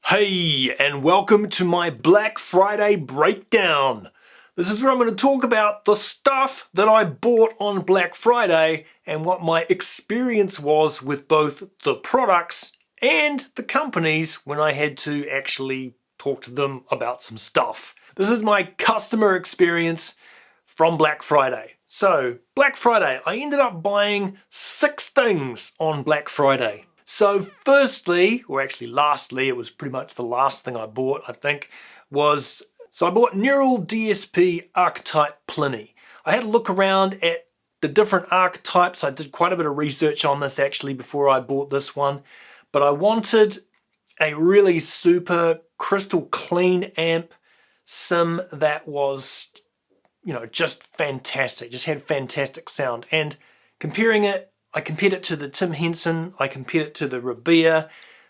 Hey, and welcome to my Black Friday breakdown. This is where I'm going to talk about the stuff that I bought on Black Friday and what my experience was with both the products and the companies when I had to actually talk to them about some stuff. This is my customer experience from Black Friday. So, Black Friday, I ended up buying 6 things on Black Friday. So firstly, or actually lastly, it was pretty much the last thing I bought, I think, so I bought Neural DSP Archetype Pliny. I had a look around at the different archetypes. I did quite a bit of research on this actually before I bought this one, but I wanted a really super crystal clean amp sim that was, just fantastic, just had fantastic sound. And I compared it to the Tim Henson, I compared it to the Rabea,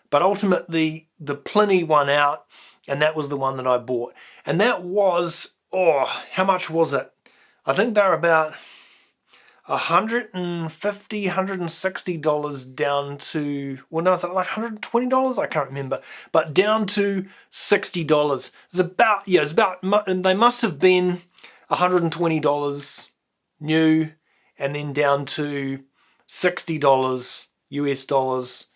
but ultimately the Pliny won out, and that was the one that I bought. And that was, how much was it? I think they were about $150, $160 down to, well no, it's like $120? I can't remember, but down to $60. They must have been $120 new, and then down to $60 US dollars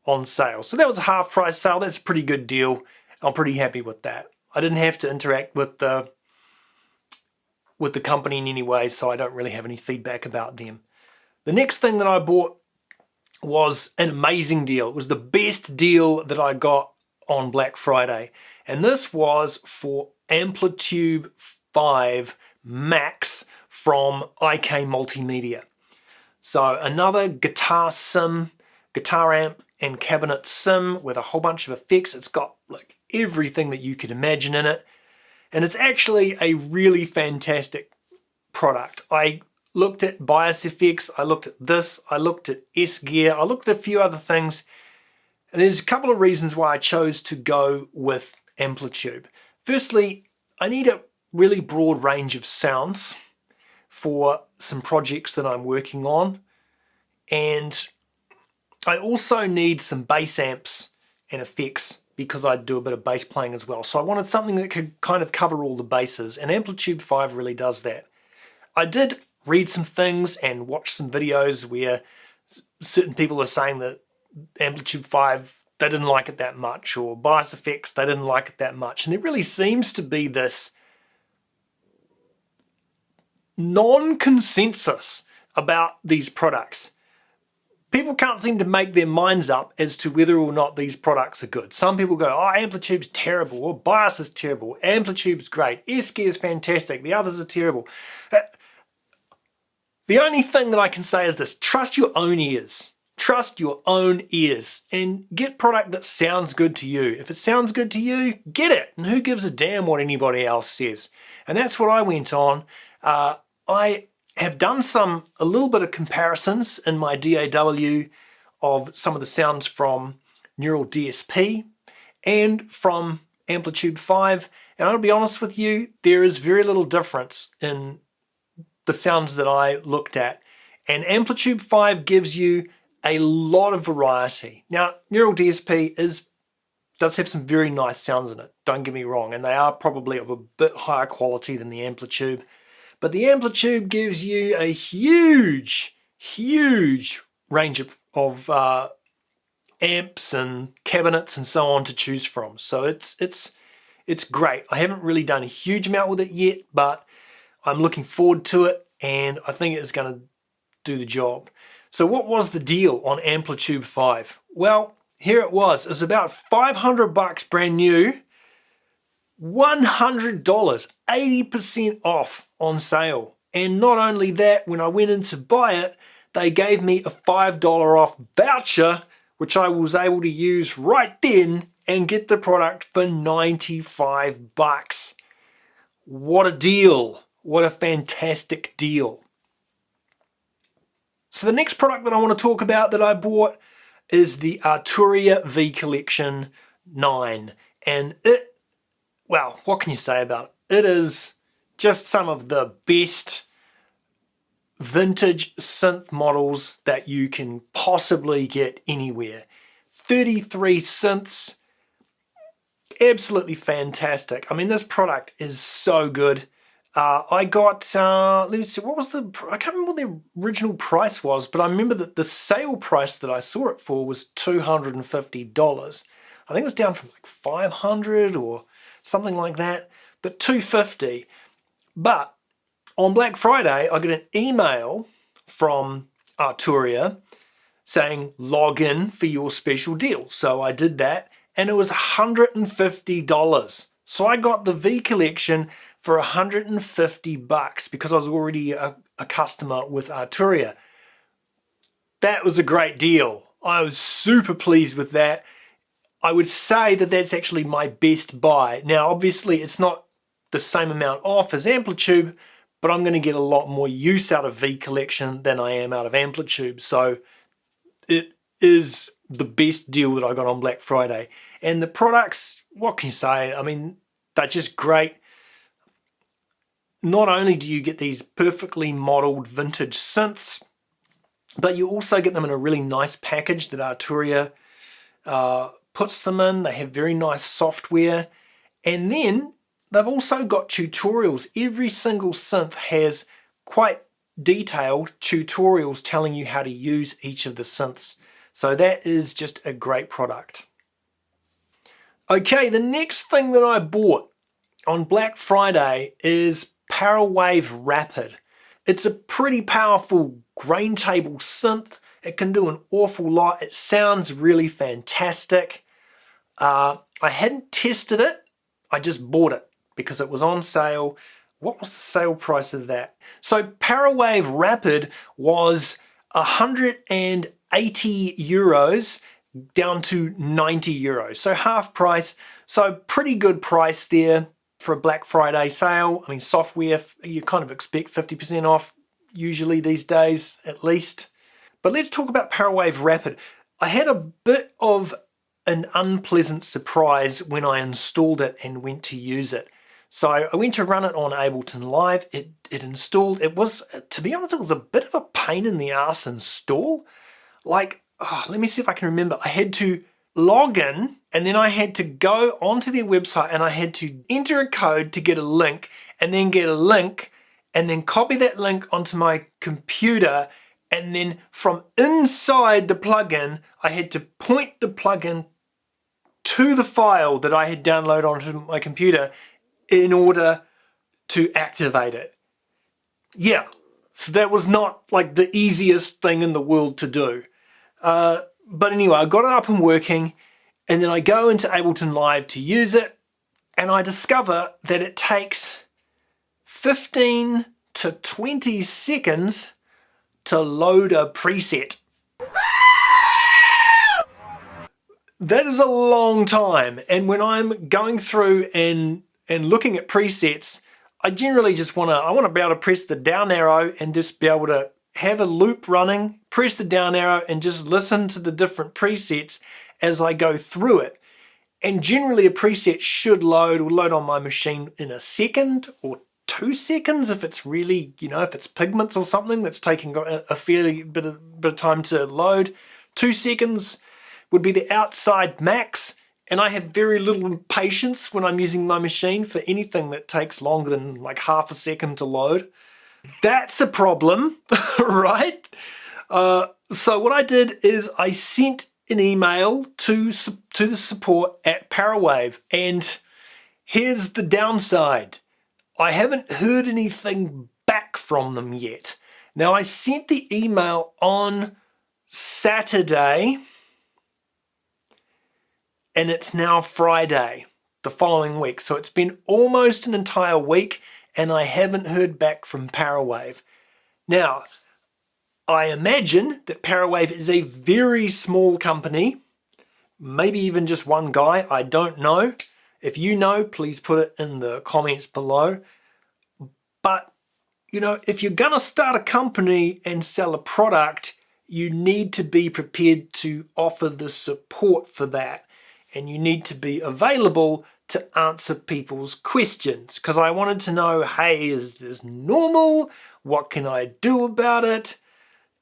on sale. So that was a half price sale. That's a pretty good deal. I'm pretty happy with that. I didn't have to interact with the company in any way, so I don't really have any feedback about them. The next thing that I bought was an amazing deal. It was the best deal that I got on Black Friday. And this was for Amplitube 5 Max from IK Multimedia. So another guitar amp and cabinet sim with a whole bunch of effects. It's got like everything that you could imagine in it. And it's actually a really fantastic product. I looked at Bias FX, I looked at this, I looked at S-Gear, I looked at a few other things. And there's a couple of reasons why I chose to go with Amplitube. Firstly, I need a really broad range of sounds for some projects that I'm working on, and I also need some bass amps and effects because I do a bit of bass playing as well. So I wanted something that could kind of cover all the bases, and Amplitube 5 really does that. I did read some things and watch some videos where certain people are saying that Amplitube 5, they didn't like it that much, or Bias FX, they didn't like it that much, and there really seems to be this non-consensus about these products. People can't seem to make their minds up as to whether or not these products are good. Some people go, Amplitude's terrible, or Bias is terrible, Amplitude's great, S-Gear is fantastic, the others are terrible. The only thing that I can say is this: trust your own ears. Trust your own ears and get product that sounds good to you. If it sounds good to you, get it. And who gives a damn what anybody else says? And that's what I went on. I have done a little bit of comparisons in my DAW of some of the sounds from Neural DSP and from Amplitube 5. And I'll be honest with you, there is very little difference in the sounds that I looked at. And Amplitube 5 gives you a lot of variety. Now, Neural DSP does have some very nice sounds in it, don't get me wrong, and they are probably of a bit higher quality than the Amplitube. But the Amplitube gives you a huge range of amps and cabinets and so on to choose from. So it's great. I haven't really done a huge amount with it yet, but I'm looking forward to it, and I think it's going to do the job. So what was the deal on Amplitube 5? Well, here it was. It's about $500 brand new, $100, 80% off on sale. And not only that, when I went in to buy it, they gave me a $5 off voucher, which I was able to use right then and get the product for $95. What a deal. What a fantastic deal. So the next product that I want to talk about that I bought is the Arturia V Collection 9. And well, what can you say about it? It is just some of the best vintage synth models that you can possibly get anywhere. 33 synths, absolutely fantastic. I mean, this product is so good. I got, let me see, I can't remember what the original price was, but I remember that the sale price that I saw it for was $250. I think it was down from like $500 or something like that, but $250. But on Black Friday, I got an email from Arturia saying log in for your special deal. So I did that, and it was $150. So I got the V collection for $150 because I was already a customer with Arturia. That was a great deal. I was super pleased with that. I would say that that's actually my best buy. Now, obviously, it's not the same amount off as Amplitube, but I'm going to get a lot more use out of V collection than I am out of Amplitube. So it is the best deal that I got on Black Friday. And the products, what can you say? I mean, they're just great. Not only do you get these perfectly modeled vintage synths, but you also get them in a really nice package that Arturia puts them in. They have very nice software. And then they've also got tutorials. Every single synth has quite detailed tutorials telling you how to use each of the synths. So that is just a great product. Okay, the next thing that I bought on Black Friday is Parawave Rapid. It's a pretty powerful grain table synth. It can do an awful lot. It sounds really fantastic. I hadn't tested it. I just bought it because it was on sale. What was the sale price of that? So Parawave Rapid was 180 euros down to 90 euros. So half price. So pretty good price there for a Black Friday sale. I mean, software, you kind of expect 50% off usually these days, at least. But let's talk about Parawave Rapid. I had a bit of an unpleasant surprise when I installed it and went to use it. So I went to run it on Ableton Live. It installed. It was, to be honest, it was a bit of a pain in the ass install. Like, let me see if I can remember. I had to log in, and then I had to go onto their website, and I had to enter a code to get a link, and then get a link, and then copy that link onto my computer, and then from inside the plugin, I had to point the plugin to the file that I had downloaded onto my computer in order to activate it. Yeah, so that was not like the easiest thing in the world to do. But anyway, I got it up and working, and then I go into Ableton Live to use it, and I discover that it takes 15 to 20 seconds to load a preset. That is a long time, and when I'm going through and looking at presets, I generally just want to be able to press the down arrow and just be able to have a loop running, press the down arrow and just listen to the different presets as I go through it. And generally a preset should load on my machine in a second or 2 seconds if it's really, if it's pigments or something that's taking a fairly bit of time to load. 2 seconds would be the outside max, and I have very little patience when I'm using my machine for anything that takes longer than like half a second to load. That's a problem, right? So what I did is I sent an email to the support at Parawave, and here's the downside. I haven't heard anything back from them yet. Now, I sent the email on Saturday, and it's now Friday, the following week. So it's been almost an entire week, and I haven't heard back from Parawave. Now, I imagine that Parawave is a very small company, maybe even just one guy, I don't know. If you know, please put it in the comments below. But, if you're gonna start a company and sell a product, you need to be prepared to offer the support for that. And you need to be available to answer people's questions, because I wanted to know, hey, is this normal? What can I do about it?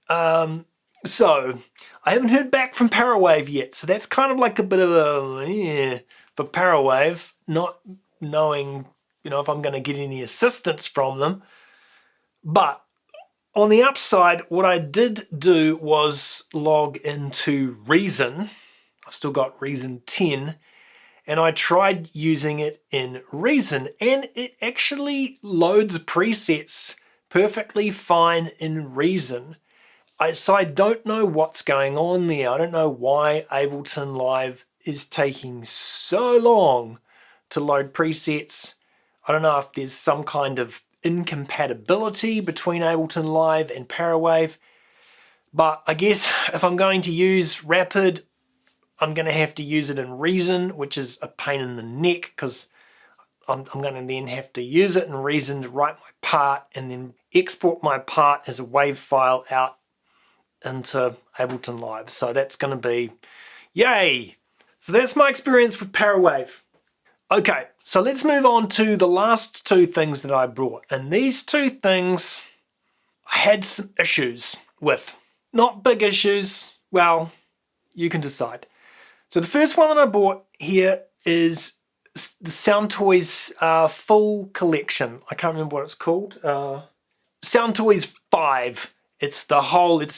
So I haven't heard back from Parawave yet, so that's kind of like a bit of a for Parawave, not knowing, if I'm going to get any assistance from them. But on the upside, what I did do was log into Reason. I've still got Reason 10, and I tried using it in Reason, and it actually loads presets perfectly fine in Reason. So I don't know what's going on there. I don't know why Ableton Live is taking so long to load presets. I don't know if there's some kind of incompatibility between Ableton Live and Parawave. But I guess if I'm going to use Rapid, I'm going to have to use it in Reason, which is a pain in the neck because I'm going to then have to use it in Reason to write my part and then export my part as a WAV file out into Ableton Live. So that's going to be yay. So that's my experience with Parawave. Okay, so let's move on to the last two things that I brought. And these two things I had some issues with. Not big issues. Well, you can decide. So the first one that I bought here is the Soundtoys full collection. I can't remember what it's called. Soundtoys 5. It's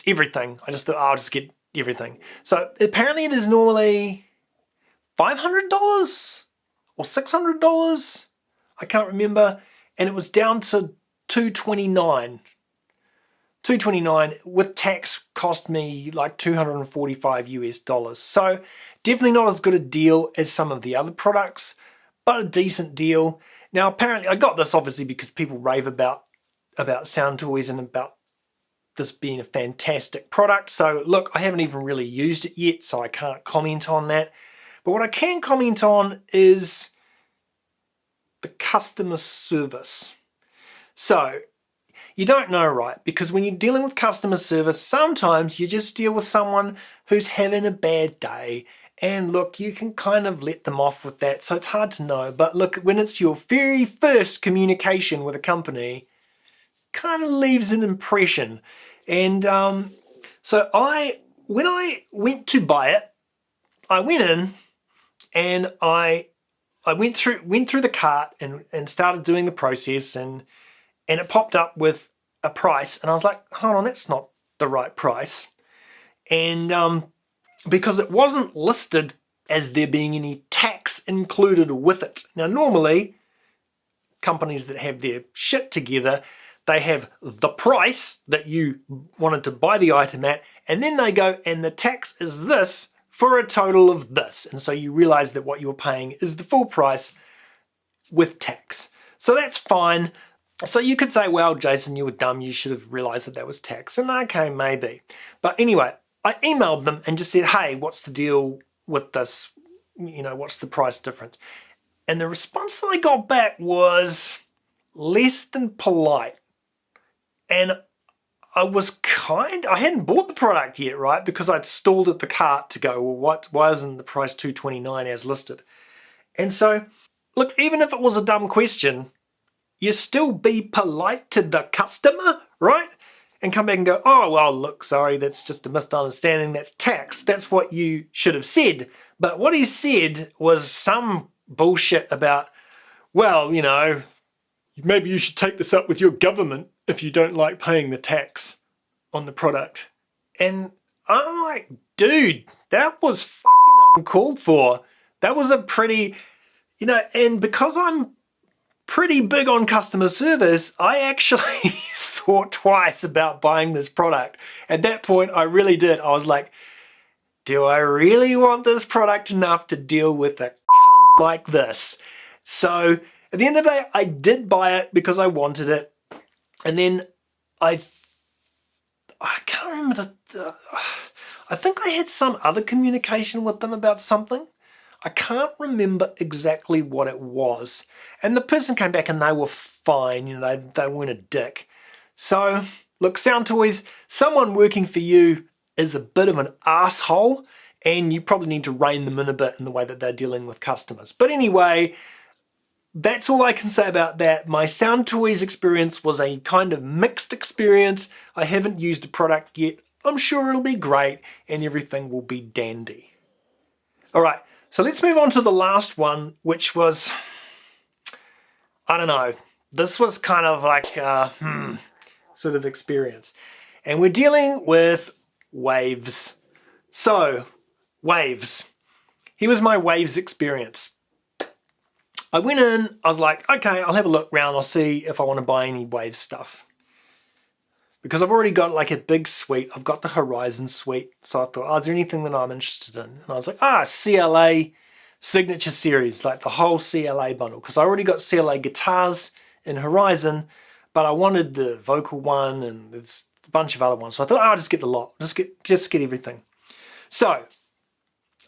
everything. I just thought I'll just get everything. So apparently it is normally $500 or $600. I can't remember. And it was down to $229. $229 with tax cost me like $245 US. So definitely not as good a deal as some of the other products, but a decent deal. Now apparently I got this obviously because people rave about Soundtoys and about this being a fantastic product. So look, I haven't even really used it yet, so I can't comment on that. But what I can comment on is the customer service. So you don't know, right? Because when you're dealing with customer service, sometimes you just deal with someone who's having a bad day. And look, you can kind of let them off with that, so it's hard to know. But look, when it's your very first communication with a company, kind of leaves an impression. And so when I went to buy it, I went in and I went through the cart and started doing the process, and it popped up with a price, and I was like, hold on, that's not the right price. And because it wasn't listed as there being any tax included with it. Now normally companies that have their shit together, they have the price that you wanted to buy the item at, and then they go, and the tax is this for a total of this. And so you realize that what you're paying is the full price with tax. So that's fine. So you could say, well, Jason, you were dumb. You should have realized that that was tax. And okay, maybe. But anyway, I emailed them and just said, hey, what's the deal with this? What's the price difference? And the response that I got back was less than polite. And I hadn't bought the product yet, right? Because I'd stalled at the cart to go, well, why isn't the price $229 as listed? And so, look, even if it was a dumb question, you still be polite to the customer, right? And come back and go, oh, well, look, sorry, that's just a misunderstanding. That's tax. That's what you should have said. But what he said was some bullshit about, well, maybe you should take this up with your government if you don't like paying the tax on the product. And I'm like, dude, that was fucking uncalled for. That was a pretty, and because I'm pretty big on customer service, I actually thought twice about buying this product. At that point, I really did. I was like, do I really want this product enough to deal with a cunt like this? So at the end of the day, I did buy it because I wanted it. And then I can't remember I think I had some other communication with them about something. I can't remember exactly what it was. And the person came back and they were fine. They weren't a dick. So, look, Soundtoys, someone working for you is a bit of an asshole, and you probably need to rein them in a bit in the way that they're dealing with customers. But anyway, that's all I can say about that. My Soundtoys experience was a kind of mixed experience. I haven't used the product yet. I'm sure it'll be great and everything will be dandy. All right. So let's move on to the last one, which was, I don't know, this was kind of like a sort of experience. And we're dealing with Waves. So, Waves. Here was my Waves experience. I went in, I was like, okay, I'll have a look around, I'll see if I want to buy any Waves stuff. Because I've already got like a big suite, I've got the Horizon suite, so I thought, oh, is there anything that I'm interested in? And I was like, CLA Signature Series, like the whole CLA bundle, because I already got CLA guitars in Horizon, but I wanted the vocal one and there's a bunch of other ones. So I thought, I'll just get the lot, just get everything. So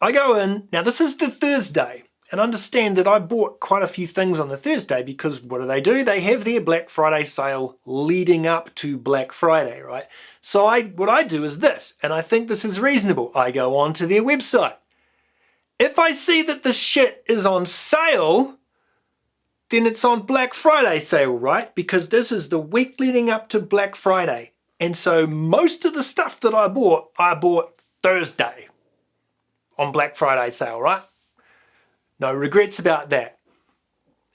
I go in, now this is the Thursday, and understand that I bought quite a few things on the Thursday because what do? They have their Black Friday sale leading up to Black Friday, right? So what I do is this, and I think this is reasonable. I go onto their website. If I see that the shit is on sale, then it's on Black Friday sale, right? Because this is the week leading up to Black Friday. And so most of the stuff that I bought Thursday on Black Friday sale, right? No regrets about that,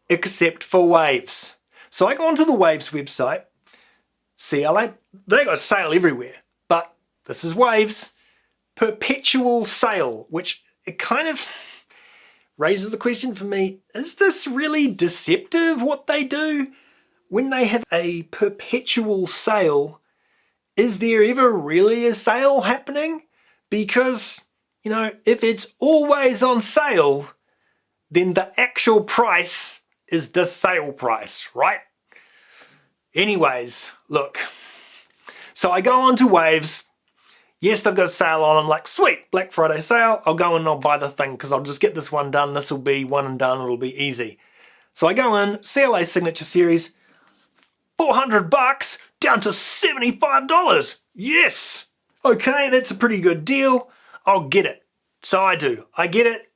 except for Waves. So I go onto the Waves website, CLA, they got a sale everywhere, but this is Waves, perpetual sale, which it kind of raises the question for me, is this really deceptive what they do? When they have a perpetual sale, is there ever really a sale happening? Because, you know, if it's always on sale, then the actual price is the sale price, right? Anyways, look. So I go on to Waves. Yes, they've got a sale on. I'm like, sweet, Black Friday sale. I'll go in and I'll buy the thing because I'll just get this one done. This will be one and done. It'll be easy. So I go in, CLA Signature Series, $400 down to $75. Yes. Okay, that's a pretty good deal. I'll get it. So I do. I get it.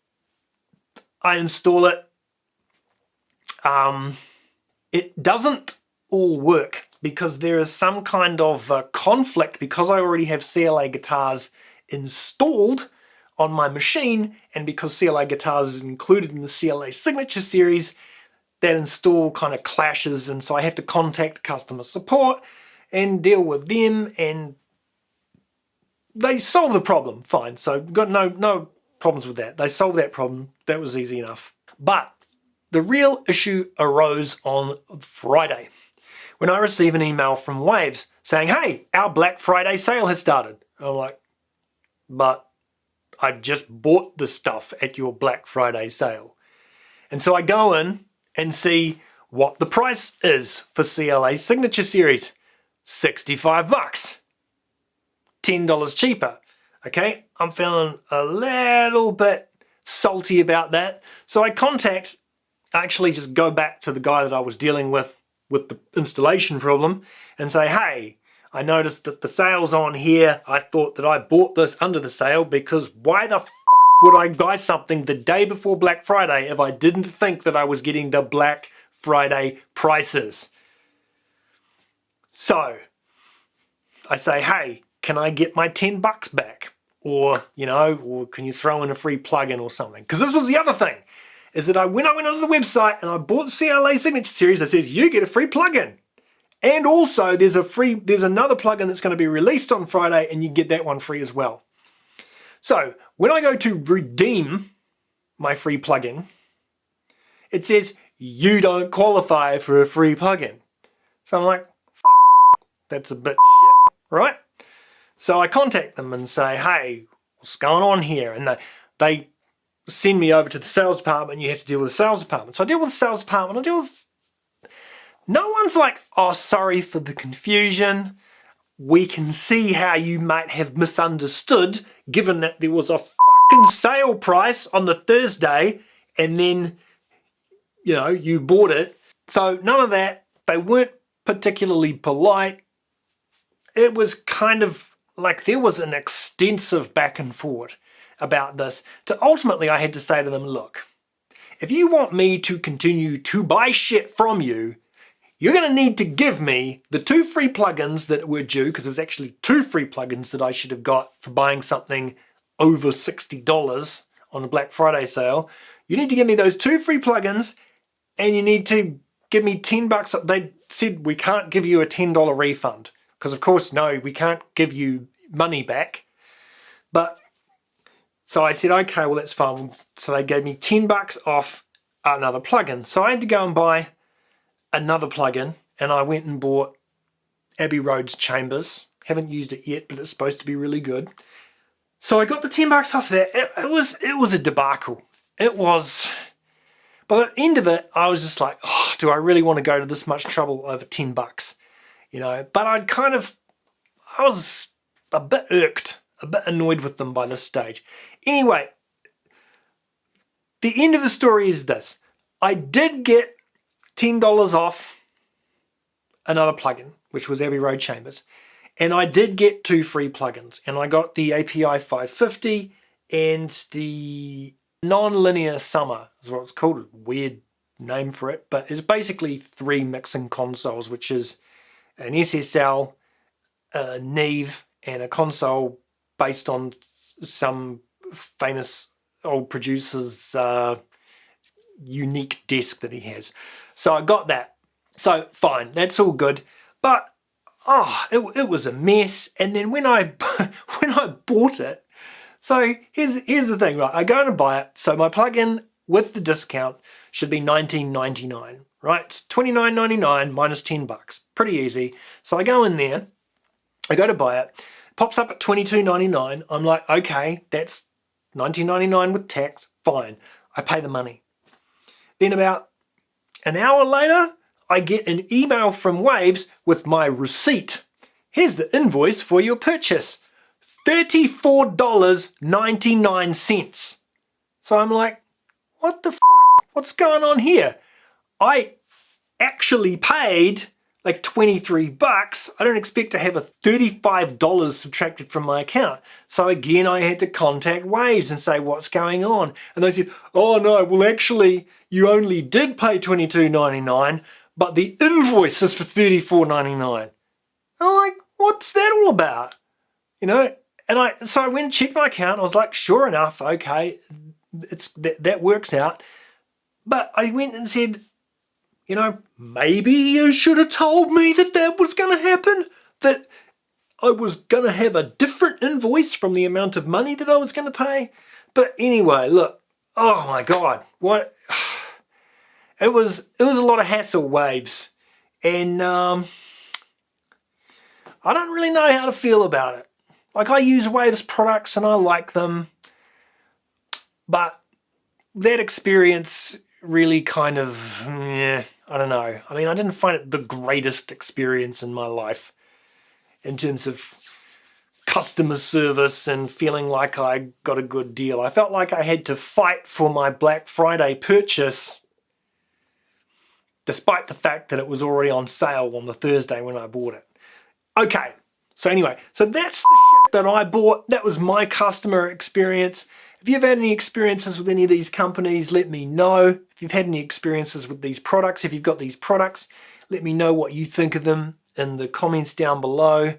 I install it. It doesn't all work because there is some kind of conflict because I already have CLA guitars installed on my machine, and because CLA guitars is included in the CLA Signature Series, that install kind of clashes, and so I have to contact customer support and deal with them, and they solve the problem fine. So got no problems with that. They solved that problem. That was easy enough. But the real issue arose on Friday when I received an email from Waves saying, hey, our Black Friday sale has started. I'm like, but I just bought the stuff at your Black Friday sale. And so I go in and see what the price is for CLA Signature Series. $65. $10 cheaper. Okay, I'm feeling a little bit salty about that. So I actually just go back to the guy that I was dealing with the installation problem and say, hey, I noticed that the sale's on here. I thought that I bought this under the sale because why the f would I buy something the day before Black Friday if I didn't think that I was getting the Black Friday prices? So I say, hey, can I get my $10 back? Or, or can you throw in a free plugin or something? Because this was the other thing, is that when I went onto the website and I bought the CLA Signature Series, it says you get a free plugin. And also there's another plugin that's going to be released on Friday and you get that one free as well. So when I go to redeem my free plugin, it says you don't qualify for a free plugin. So I'm like, that's a bit shit, right? So I contact them and say, hey, what's going on here? And they send me over to the sales department. You have to deal with the sales department. So I deal with the sales department. No one's like, oh, sorry for the confusion. We can see how you might have misunderstood, given that there was a fucking sale price on the Thursday and then, you bought it. So none of that. They weren't particularly polite. It was kind of like there was an extensive back and forth about this. So ultimately I had to say to them, look, if you want me to continue to buy shit from you, you're going to need to give me the 2 free plugins that were due, because it was actually 2 free plugins that I should have got for buying something over $60. on the Black Friday sale. You need to give me those 2 free plugins, and you need to give me $10. They said we can't give you a $10 refund because, of course, no, we can't give you money back. But so I said, okay, well, that's fine. So they gave me $10 off another plugin. So I had to go and buy another plugin, and I went and bought Abbey Road's Chambers. Haven't used it yet, but it's supposed to be really good. So I got the $10 off that. It was a debacle. It was. By the end of it, I was just like, oh, do I really want to go to this much trouble over $10? You know, but I was a bit irked, a bit annoyed with them by this stage. Anyway, the end of the story is this. I did get $10 off another plugin, which was Abbey Road Chambers. And I did get 2 free plugins. And I got the API 550 and the Non-Linear Summer is what it's called. A weird name for it. But it's basically 3 mixing consoles, which is an SSL, a Neve, and a console based on some famous old producer's unique desk that he has. So I got that. So fine, that's all good. But it was a mess. And then when I bought it, so here's the thing, right? I go and buy it. So my plugin with the discount should be $19.99, right? It's $29.99 minus $10. Pretty easy. So I go in there, I go to buy it, pops up at $22.99. I'm like, okay, that's $19.99 with tax, fine. I pay the money. Then about an hour later, I get an email from Waves with my receipt. Here's the invoice for your purchase. $34.99. So I'm like, what the f***? What's going on here? I actually paid like $23. I don't expect to have a $35 subtracted from my account. So again, I had to contact Waves and say, what's going on? And they said, oh no, well actually, you only did pay $22.99, but the invoice is for $34.99. I'm like, what's that all about? You know, and so I went and checked my account. I was like, sure enough, okay, that works out. But I went and said, you know, maybe you should have told me that was going to happen, that I was going to have a different invoice from the amount of money that I was going to pay. But anyway, look, oh my God, what? It was a lot of hassle, Waves, and I don't really know how to feel about it. Like, I use Waves products and I like them, but that experience really kind of, I don't know. I mean, I didn't find it the greatest experience in my life in terms of customer service and feeling like I got a good deal. I felt like I had to fight for my Black Friday purchase, despite the fact that it was already on sale on the Thursday when I bought it. Okay, so anyway, so that's the shit that I bought. That was my customer experience. If you've had any experiences with any of these companies, let me know. If you've had any experiences with these products, if you've got these products, let me know what you think of them in the comments down below.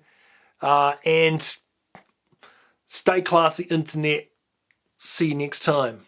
And stay classy, internet. See you next time.